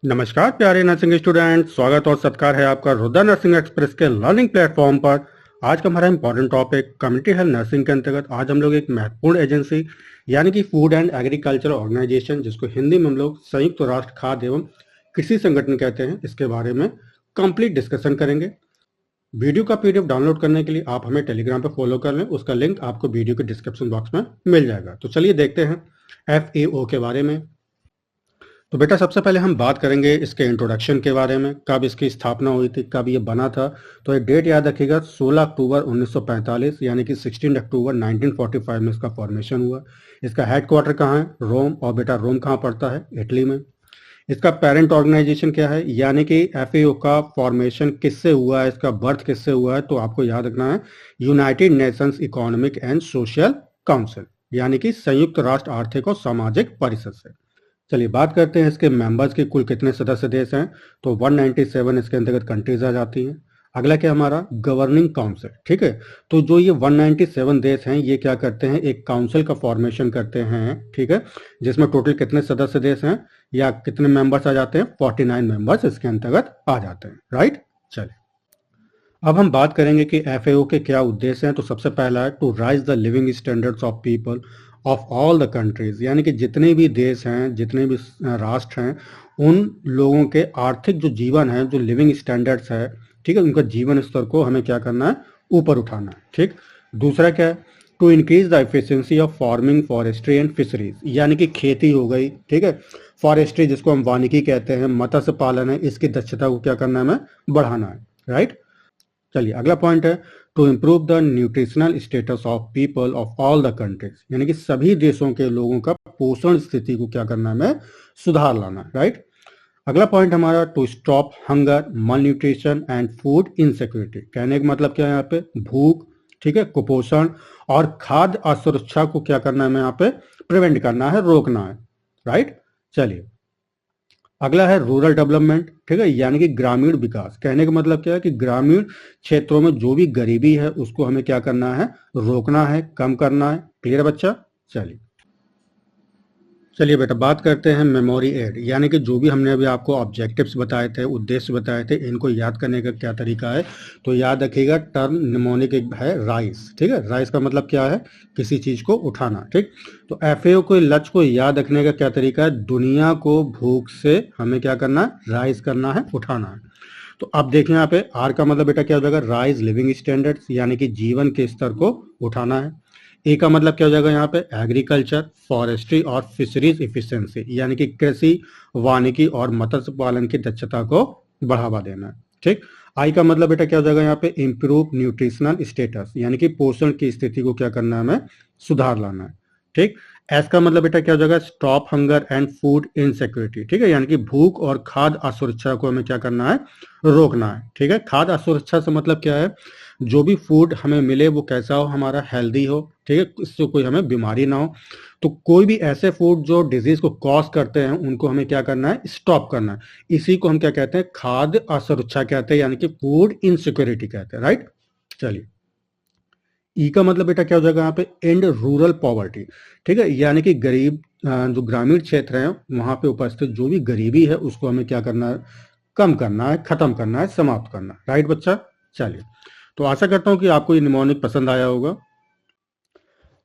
नमस्कार प्यारे nursing student, स्वागत और सत्कार है आपका रुद्र नर्सिंग एक्सप्रेस के लर्निंग प्लेटफॉर्म पर। आज का हमारा important topic community health nursing के अंतर्गत आज हम लोग एक महत्वपूर्ण एजेंसी यानी कि फूड एंड एग्रीकल्चर ऑर्गेनाइजेशन, जिसको हिंदी में हम लोग संयुक्त राष्ट्र खाद्य एवं कृषि संगठन कहते हैं, इसके बारे में कंप्लीट डिस्कशन करेंगे। वीडियो का पीडीएफ डाउनलोड करने के लिए आप हमें टेलीग्राम पर फॉलो कर लें, उसका लिंक आपको वीडियो के डिस्क्रिप्शन बॉक्स में मिल जाएगा। तो चलिए देखते हैं FAO के बारे में। तो बेटा सबसे पहले हम बात करेंगे इसके इंट्रोडक्शन के बारे में, कब इसकी स्थापना हुई थी, कब ये बना था। तो ये डेट याद रखिएगा, 16 अक्टूबर 1945 यानी कि 16 अक्टूबर 1945 में इसका फॉर्मेशन हुआ। इसका हेडक्वार्टर कहाँ है? रोम। और बेटा रोम कहाँ पड़ता है? इटली में। इसका पेरेंट ऑर्गेनाइजेशन क्या है, यानी कि FAO का फॉर्मेशन किससे हुआ है, इसका बर्थ किससे हुआ है? तो आपको याद रखना है United Nations economic and social council, यानी कि संयुक्त राष्ट्र आर्थिक और सामाजिक परिषद से। चलिए बात करते हैं इसके मेंबर्स के कुल कितने सदस्य देश हैं। तो 197 इसके अंतर्गत कंट्रीज आ जाती हैं। अगला क्या हमारा गवर्निंग काउंसिल, ठीक है। तो जो ये 197 देश हैं, ये क्या करते हैं, एक काउंसिल का फॉर्मेशन करते हैं, ठीक है, जिसमें टोटल कितने सदस्य देश हैं या कितने मेंबर्स आ जाते हैं? 49 मेंबर्स इसके अंतर्गत आ जाते हैं, राइट। चलिए अब हम बात करेंगे कि FAO के क्या उद्देश्य हैं। तो सबसे पहला है to raise the living standards of people of all the countries, यानी कि जितने भी देश हैं, जितने भी राष्ट्र हैं, उन लोगों के आर्थिक जो जीवन है, जो लिविंग स्टैंडर्ड्स है, ठीक है, उनका जीवन स्तर को हमें क्या करना है? ऊपर उठाना है, ठीक। दूसरा क्या है? To increase the efficiency of farming, forestry and fisheries, यानी कि खेती हो गई, ठीक है, फॉरेस्ट्री जिसको हम वानिकी कहते हैं, मत्स्य पालन है, इसकी दक्षता को क्या करना है? हमें बढ़ाना है, राइट। चलिए अगला पॉइंट है to improve the nutritional status of people of all the countries, यानी कि सभी देशों के लोगों का पोषण स्थिति को क्या करना है? हमें सुधार लाना है, राइट। अगला पॉइंट हमारा टू स्टॉप हंगर, मल न्यूट्रिशन एंड फूड इनसिक्योरिटी। कहने का मतलब क्या है? यहाँ पे भूख, ठीक है, कुपोषण और खाद्य असुरक्षा को क्या करना है? हमें यहाँ पे प्रिवेंट करना है, रोकना है, राइट। चलिए अगला है रूरल डेवलपमेंट, ठीक है, यानी कि ग्रामीण विकास। कहने का मतलब क्या है कि ग्रामीण क्षेत्रों में जो भी गरीबी है उसको हमें क्या करना है? रोकना है, कम करना है। क्लियर बच्चा? चलिए बेटा बात करते हैं मेमोरी एड, यानी कि जो भी हमने अभी आपको ऑब्जेक्टिव्स बताए थे, उद्देश्य बताए थे, इनको याद करने का क्या तरीका है। तो याद रखिएगा टर्म निमोनिक है राइज, ठीक है। राइज का मतलब क्या है? किसी चीज को उठाना, ठीक। तो FAO को लक्ष्य को याद रखने का क्या तरीका है? दुनिया को भूख से हमें क्या करना है? राइज करना है, उठाना है। तो अब देखिए यहाँ पे R का मतलब बेटा क्या हो जाएगा? राइज लिविंग स्टैंडर्ड्स, यानी कि जीवन के स्तर को उठाना है। ए का मतलब क्या हो जाएगा यहाँ पे? एग्रीकल्चर, फॉरेस्ट्री और फिशरीज इफिशिएंसी, यानी कि कृषि, वानिकी और मत्स्य पालन की दक्षता को बढ़ावा देना है, ठीक। आई का मतलब बेटा क्या हो जाएगा यहाँ पे? इम्प्रूव न्यूट्रिशनल स्टेटस, यानी कि पोषण की स्थिति को क्या करना है? हमें सुधार लाना है, ठीक। एस का मतलब बेटा क्या हो जाएगा? Stop hunger and food insecurity, ठीक है, यानी कि भूख और खाद्य असुरक्षा को हमें क्या करना है? रोकना है, ठीक है। खाद्य असुरक्षा से मतलब क्या है? जो भी फूड हमें मिले वो कैसा हो? हमारा हेल्दी हो, ठीक है, इससे कोई हमें बीमारी ना हो। तो कोई भी ऐसे फूड जो डिजीज को कॉज करते हैं उनको हमें क्या करना है? स्टॉप करना है। इसी को हम क्या कहते हैं? खाद्य असुरक्षा कहते हैं, यानी कि फूड इनसिक्योरिटी कहते हैं, राइट। चलिए ई का मतलब बेटा क्या हो जाएगा यहाँ पे? एंड रूरल पॉवर्टी, ठीक है, यानी कि गरीब जो ग्रामीण क्षेत्र है वहां पे उपस्थित जो भी गरीबी है उसको हमें क्या करना है? कम करना है, खत्म करना है, समाप्त करना है, राइट बच्चा। चलिए तो आशा करता हूँ कि आपको ये निमोनिक पसंद आया होगा।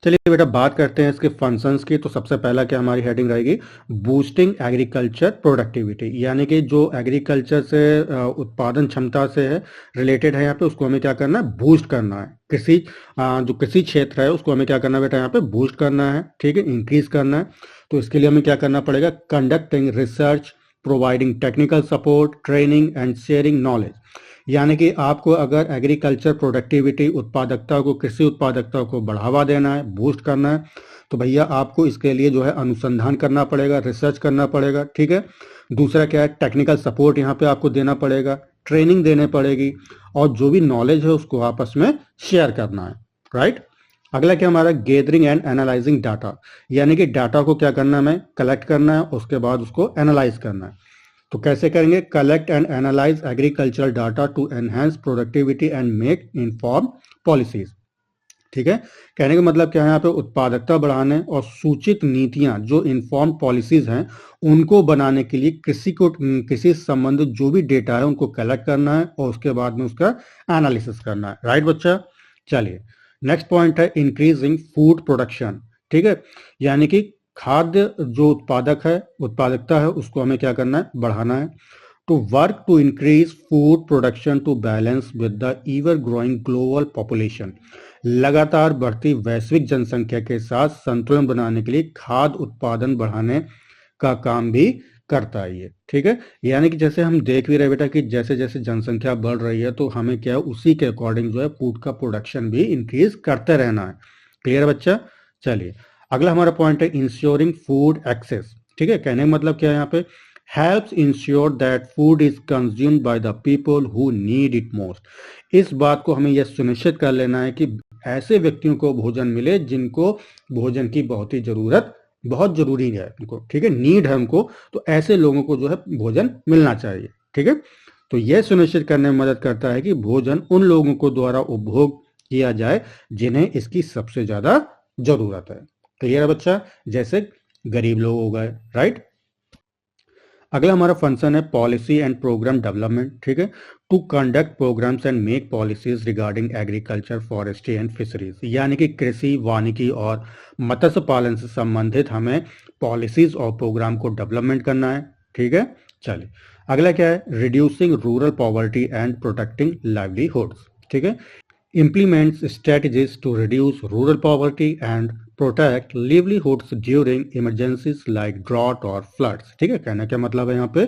चलिए बेटा बात करते हैं इसके फंक्शंस की। तो सबसे पहला क्या हमारी हेडिंग रहेगी? बूस्टिंग एग्रीकल्चर प्रोडक्टिविटी, यानी कि जो एग्रीकल्चर से उत्पादन क्षमता से है रिलेटेड है यहाँ पे, उसको हमें क्या करना है? बूस्ट करना है। कृषि जो कृषि क्षेत्र है उसको हमें क्या करना है बेटा? यहाँ पे बूस्ट करना है, ठीक है, इंक्रीज करना है। तो इसके लिए हमें क्या करना पड़ेगा? Conducting research, providing technical support, training and sharing knowledge, यानी कि आपको अगर एग्रीकल्चर प्रोडक्टिविटी, उत्पादकता को, कृषि उत्पादकता को बढ़ावा देना है, बूस्ट करना है, तो भैया आपको इसके लिए जो है अनुसंधान करना पड़ेगा, रिसर्च करना पड़ेगा, ठीक है। दूसरा क्या है? टेक्निकल सपोर्ट यहाँ पे आपको देना पड़ेगा, ट्रेनिंग देने पड़ेगी, और जो भी नॉलेज है उसको आपस में शेयर करना है, राइट। अगला क्या हमारा? गैदरिंग एंड एनालाइजिंग डाटा, यानी कि डाटा को क्या करना है? हमें कलेक्ट करना है, उसके बाद उसको एनालाइज करना है। तो कैसे करेंगे? Collect and analyze agricultural data to enhance productivity and make inform policies, ठीक है। कहने का मतलब क्या है, यहाँ पे उत्पादकता बढ़ाने और सूचित नीतियां जो इन्फॉर्म पॉलिसीज हैं उनको बनाने के लिए कृषि से संबंधित जो भी डेटा है उनको कलेक्ट करना है और उसके बाद में उसका एनालिसिस करना है। राइट बच्चा। चलिए नेक्स्ट पॉइंट है इंक्रीजिंग फूड प्रोडक्शन। ठीक है, यानी कि खाद्य जो उत्पादकता है उसको हमें क्या करना है, बढ़ाना है। to work to increase food production to balance with the ever growing global population। लगातार बढ़ती वैश्विक जनसंख्या के साथ संतुलन बनाने के लिए खाद्य उत्पादन बढ़ाने का काम भी करता है ये। ठीक है, यानी कि जैसे हम देख भी रहे बेटा कि जैसे जैसे जनसंख्या बढ़ रही है तो हमें क्या है उसी के अकॉर्डिंग जो है फूड का प्रोडक्शन भी इंक्रीज करते रहना है। क्लियर बच्चा। चलिए अगला हमारा पॉइंट है इंश्योरिंग फूड एक्सेस। ठीक है, कहने का मतलब क्या है यहाँ पे, helps ensure that food is consumed by the people who need it most। इस बात को हमें यह सुनिश्चित कर लेना है कि ऐसे व्यक्तियों को भोजन मिले जिनको भोजन की बहुत ही जरूरत, बहुत जरूरी है उनको, ठीक है, नीड है उनको, तो ऐसे लोगों को जो है भोजन मिलना चाहिए। ठीक है, तो यह सुनिश्चित करने में मदद करता है कि भोजन उन लोगों को द्वारा उपभोग किया जाए जिन्हें इसकी सबसे ज्यादा जरूरत है। क्लियर है बच्चा, जैसे गरीब लोग हो गए। राइट। अगला हमारा फंक्शन है पॉलिसी एंड प्रोग्राम डेवलपमेंट। ठीक है, to conduct programs and make policies regarding agriculture, forestry and fisheries. यानी कि कृषि, वानिकी और मत्स्य पालन से संबंधित हमें पॉलिसीज और प्रोग्राम को डेवलपमेंट करना है। ठीक है, चलिए अगला क्या है, reducing rural poverty and protecting livelihoods. ठीक है, implements strategies to reduce rural poverty and protect livelihoods during emergencies like drought or floods। ठीक है, कहने का मतलब है यहाँ पे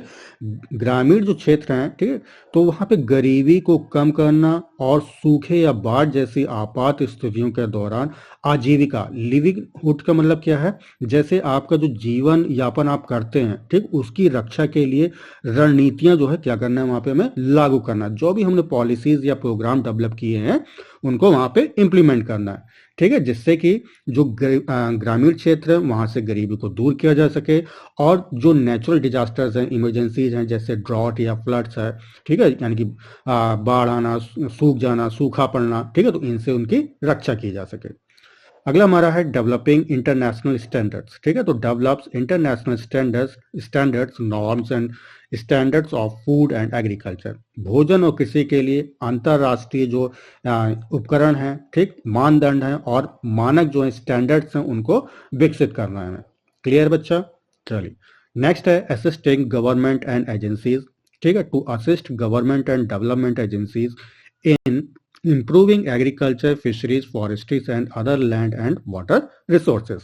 ग्रामीण जो क्षेत्र हैं, ठीक है, तो वहाँ पे गरीबी को कम करना और सूखे या बाढ़ जैसी आपात स्थितियों के दौरान आजीविका, लिविंगहुड का मतलब क्या है, जैसे आपका जो जीवन यापन आप करते हैं, ठीक, उसकी रक्षा के लिए रणनीतियां जो है क्या करना है वहां पे हमें लागू करना है। जो भी हमने पॉलिसीज या प्रोग्राम डेवलप किए हैं उनको वहां पे इम्प्लीमेंट करना है। ठीक है, जिससे कि जो ग्रामीण क्षेत्र है वहां से गरीबी को दूर किया जा सके और जो नेचुरल डिजास्टर्स हैं, इमरजेंसीज हैं, जैसे ड्रॉट या फ्लड्स है, ठीक है, यानी कि बाढ़ आना, सूख जाना, सूखा पड़ना, ठीक है, तो इनसे उनकी रक्षा की जा सके। अगला हमारा है डेवलपिंग इंटरनेशनल स्टैंडर्ड्स। ठीक है, तो develops international standards norms and standards of food and agriculture. भोजन और कृषि के लिए अंतरराष्ट्रीय जो उपकरण हैं, ठीक, मानदंड हैं और मानक जो है स्टैंडर्ड्स हैं उनको विकसित करना है हमें। क्लियर बच्चा। चलिए नेक्स्ट है असिस्टिंग गवर्नमेंट एंड एजेंसीज। ठीक है, to assist government and development agencies in improving agriculture, fisheries, forestries and other land and water resources।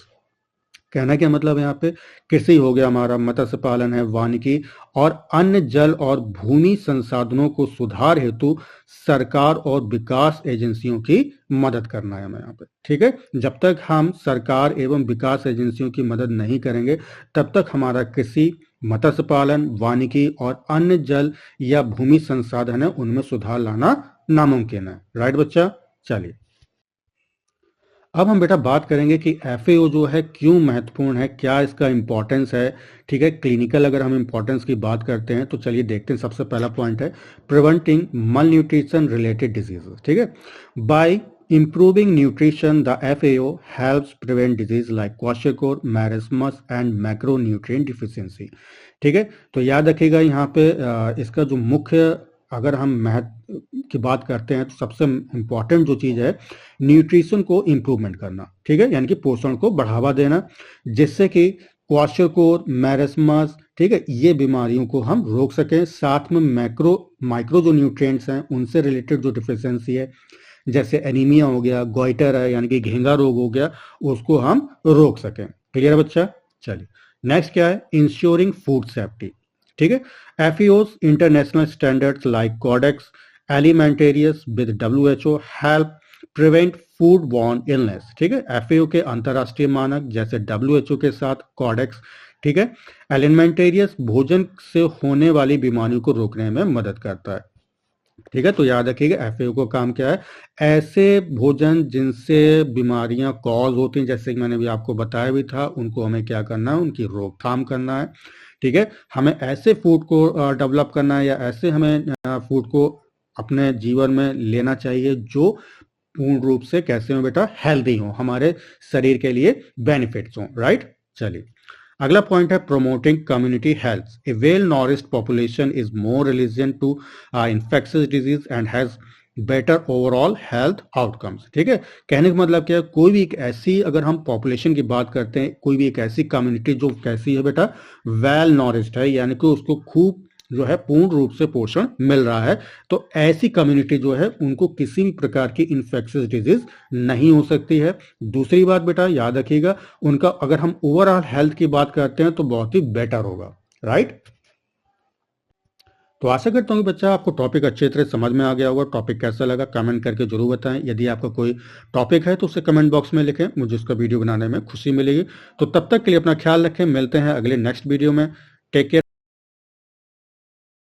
कहना क्या मतलब है यहाँ पे, कृषि हो गया हमारा, मत्स्य पालन है, वानिकी और अन्य जल और भूमि संसाधनों को सुधार हेतु सरकार और विकास एजेंसियों की मदद करना है हमें यहाँ पे। ठीक है, जब तक हम सरकार एवं विकास एजेंसियों की मदद नहीं करेंगे तब तक हमारा कृषि, मत्स्य पालन, वानिकी और अन्य जल या भूमि संसाधन है उनमें सुधार लाना नामुमकिन है। राइट बच्चा। चलिए अब हम बेटा बात करेंगे कि एफएओ जो है क्यों महत्वपूर्ण है, क्या इसका इंपॉर्टेंस है। ठीक है, क्लिनिकल अगर हम इंपॉर्टेंस की बात करते हैं तो चलिए देखते हैं। सबसे पहला पॉइंट है प्रिवेंटिंग मल न्यूट्रिशन रिलेटेड डिजीजेस। ठीक है, bye improving nutrition the FAO helps prevent disease like kwashiorkor, marasmus and macronutrient deficiency। ठीक है, तो याद रखिएगा यहाँ पे इसका जो मुख्य, अगर हम महत्व की बात करते हैं तो सबसे इंपॉर्टेंट जो चीज है न्यूट्रिशन को इंप्रूवमेंट करना। ठीक है, यानी कि पोषण को बढ़ावा देना, जिससे कि क्वाशरकोर, मैरस्मस, ठीक है, ये बीमारियों को हम रोक सकें। साथ में माइक्रो जो न्यूट्रिएंट्स हैं उनसे रिलेटेड जो डिफिशियंसी है, जैसे एनीमिया हो गया, गोइटर है यानी कि घेंगा रोग हो गया, उसको हम रोक सकें। क्लियर बच्चा। चलिए नेक्स्ट क्या है, इंश्योरिंग फूड सेफ्टी। ठीक है, FAO international standards like codex alimentarius with WHO help prevent foodborne illness. ठीक है, एफएओ के अंतरराष्ट्रीय मानक जैसे WHO के साथ कोडेक्स, ठीक है, एलिमेंटेरियस भोजन से होने वाली बीमारियों को रोकने में मदद करता है। ठीक है, तो याद रखिएगा एफएओ का काम क्या है, ऐसे भोजन जिनसे बीमारियां कॉज होती हैं, जैसे कि मैंने भी आपको बताया भी था, उनको हमें क्या करना है, उनकी रोकथाम करना है। ठीक है, हमें ऐसे फूड को डेवलप करना है या ऐसे हमें फूड को अपने जीवन में लेना चाहिए जो पूर्ण रूप से कैसे हो बेटा, हेल्दी हो, हमारे शरीर के लिए बेनिफिट्स हो, राइट। चलिए अगला पॉइंट है promoting community health. A well nourished population is more resistant to infectious disease and has better overall health outcomes. ठीक है, कहने का मतलब क्या है, कोई भी एक ऐसी, अगर हम पॉपुलेशन की बात करते हैं, कोई भी एक ऐसी कम्युनिटी जो कैसी है बेटा, वेल नॉरिश्ड है, यानी कि उसको खूब जो है पूर्ण रूप से पोषण मिल रहा है, तो ऐसी कम्युनिटी जो है उनको किसी भी प्रकार की इन्फेक्शियस डिजीज नहीं हो सकती है। दूसरी बात बेटा याद रखिएगा, उनका अगर हम ओवरऑल हेल्थ की बात करते हैं तो बहुत ही बेटर होगा, राइट। तो आशा करता हूँ कि बच्चा आपको टॉपिक अच्छे तरह समझ में आ गया होगा। टॉपिक कैसा लगा कमेंट करके जरूर बताएं। यदि आपका कोई टॉपिक है तो उसे कमेंट बॉक्स में लिखें, मुझे उसका वीडियो बनाने में खुशी मिलेगी। तो तब तक के लिए अपना ख्याल रखें, मिलते हैं अगले नेक्स्ट वीडियो में। Take care.